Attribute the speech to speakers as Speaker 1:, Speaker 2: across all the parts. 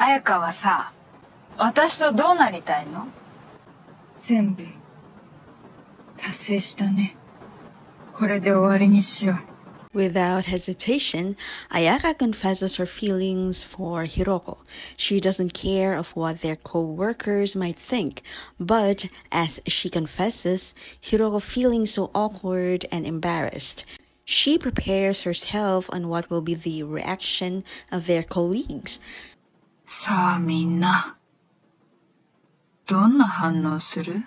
Speaker 1: 彩香はさ、私とどうなりたいの？全部達成したね。これで終わりにしよう。
Speaker 2: Without hesitation, Ayaka confesses her feelings for Hiroko. She doesn't care of what their co-workers might think, but as she confesses, Hiroko feeling so awkward and embarrassed. She prepares herself on what will be the reaction of their colleagues.
Speaker 1: さあみんな、どんな反応する？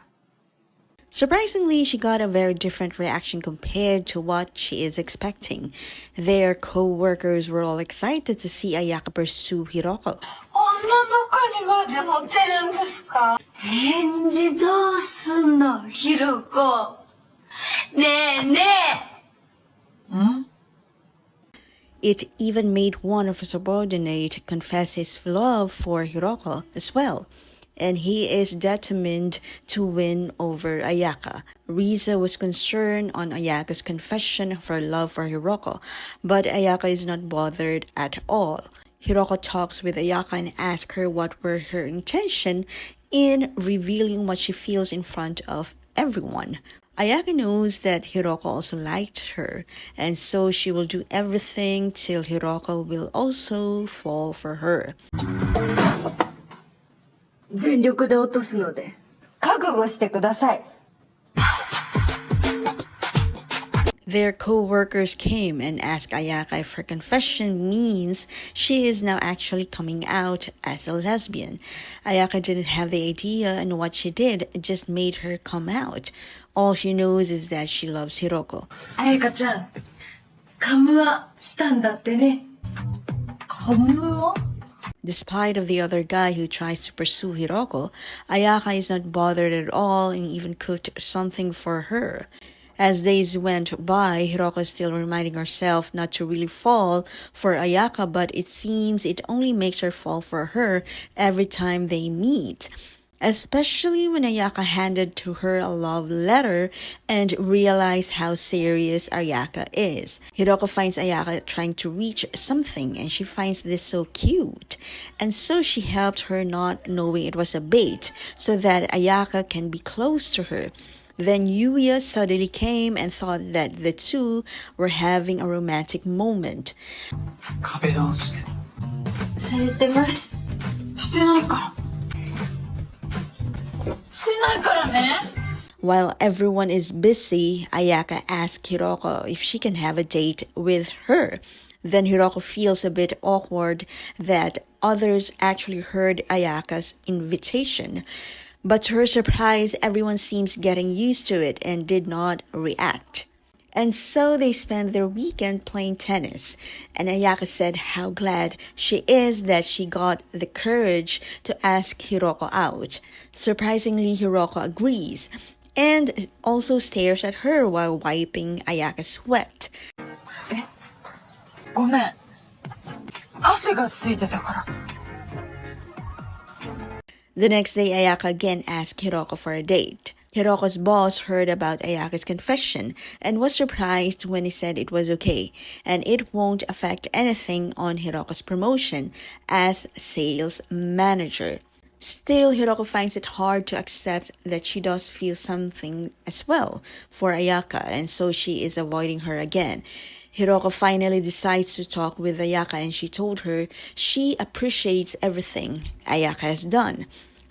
Speaker 2: Surprisingly, she got a very different reaction compared to what she is expecting. Their co-workers were all excited to see Ayaka pursue Hiroko.
Speaker 1: 女の子にまでモテるんですか？返事どうすんの、ひろこ。ねえねえ。ん？
Speaker 2: It even made one of her subordinate confess his love for Hiroko as well, and he is determined to win over Ayaka. Risa was concerned on Ayaka's confession of her love for Hiroko, but Ayaka is not bothered at all. Hiroko talks with Ayaka and asks her what were her intention in revealing what she feels in front of everyone. Ayaka knows that Hiroko also liked her, and so she will do everything till Hiroko will also fall for her.
Speaker 3: 全力で落とすので、覚悟してください。
Speaker 2: Their co-workers came and asked Ayaka if her confession means she is now actually coming out as a lesbian. Ayaka didn't have the idea, and what she did just made her come out. All she knows is that she loves Hiroko.
Speaker 3: 彩香ちゃん、カムアしたんだってね。カムア？
Speaker 2: Despite of the other guy who tries to pursue Hiroko, Ayaka is not bothered at all and even cooked something for her. As days went by, Hiroko is still reminding herself not to really fall for Ayaka, but it seems it only makes her fall for her every time they meet. Especially when Ayaka handed to her a love letter and realized how serious Ayaka is. Hiroko finds Ayaka trying to reach something and she finds this so cute. And so she helped her, not knowing it was a bait, so that Ayaka can be close to her. Then Yuya suddenly came and thought that the two were having a romantic moment.
Speaker 1: 壁ドンして。
Speaker 3: されてます。
Speaker 1: してないから。してないからね。
Speaker 2: While everyone is busy, Ayaka asks Hiroko if she can have a date with her. Then Hiroko feels a bit awkward that others actually heard Ayaka's invitation. But to her surprise, everyone seems getting used to it and did not react. And so they spent their weekend playing tennis. And Ayaka said how glad she is that she got the courage to ask Hiroko out. Surprisingly, Hiroko agrees and also stares at her while wiping Ayaka's sweat.
Speaker 1: ごめん。汗がついてたから。
Speaker 2: The next day, Ayaka again asked Hiroko for a date. Hiroko's boss heard about Ayaka's confession and was surprised when he said it was okay and it won't affect anything on Hiroko's promotion as sales manager. Still, Hiroko finds it hard to accept that she does feel something as well for Ayaka, and so she is avoiding her again. Hiroko finally decides to talk with Ayaka and she told her she appreciates everything Ayaka has done.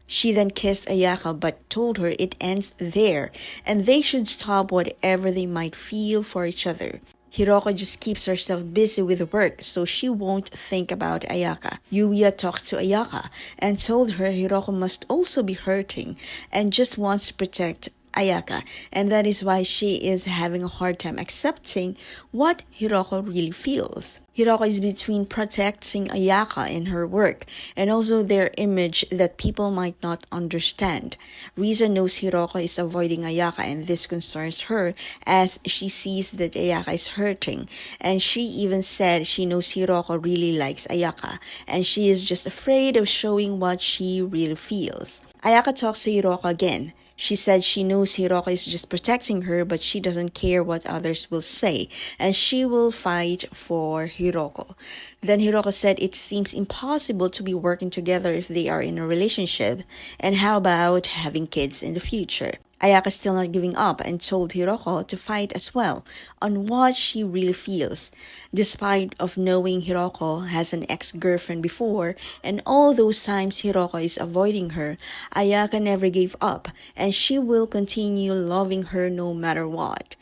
Speaker 2: She then kissed Ayaka but told her it ends there and they should stop whatever they might feel for each other. Hiroko just keeps herself busy with work so she won't think about Ayaka. Yuya talks to Ayaka and told her Hiroko must also be hurting and just wants to protect Ayaka, and that is why she is having a hard time accepting what Hiroko really feels. Hiroko is between protecting Ayaka in her work and also their image that people might not understand. Risa knows Hiroko is avoiding Ayaka and this concerns her as she sees that Ayaka is hurting, and she even said she knows Hiroko really likes Ayaka and she is just afraid of showing what she really feels. Ayaka talks to Hiroko again. She said she knows Hiroko is just protecting her, but she doesn't care what others will say, and she will fight for Hiroko. Then Hiroko said it seems impossible to be working together if they are in a relationship, and how about having kids in the future? Ayaka still not giving up and told Hiroko to fight as well on what she really feels. Despite of knowing Hiroko has an ex-girlfriend before and all those times Hiroko is avoiding her, Ayaka never gave up and she will continue loving her no matter what.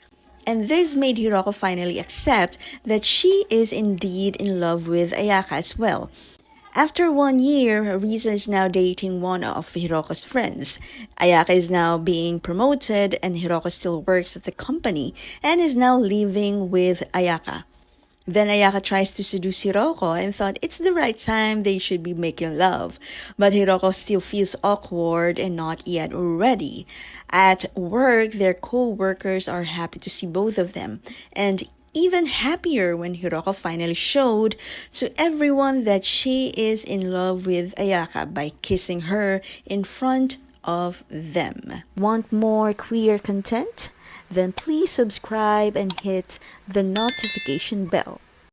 Speaker 2: And this made Hiroko finally accept that she is indeed in love with Ayaka as well. After 1 year, Risa is now dating one of Hiroko's friends. Ayaka is now being promoted and Hiroko still works at the company and is now living with Ayaka. Then Ayaka tries to seduce Hiroko and thought it's the right time they should be making love. But Hiroko still feels awkward and not yet ready. At work, their co-workers are happy to see both of them and even happier when Hiroko finally showed to everyone that she is in love with Ayaka by kissing her in front of them. Want more queer content? Then please subscribe and hit the notification bell.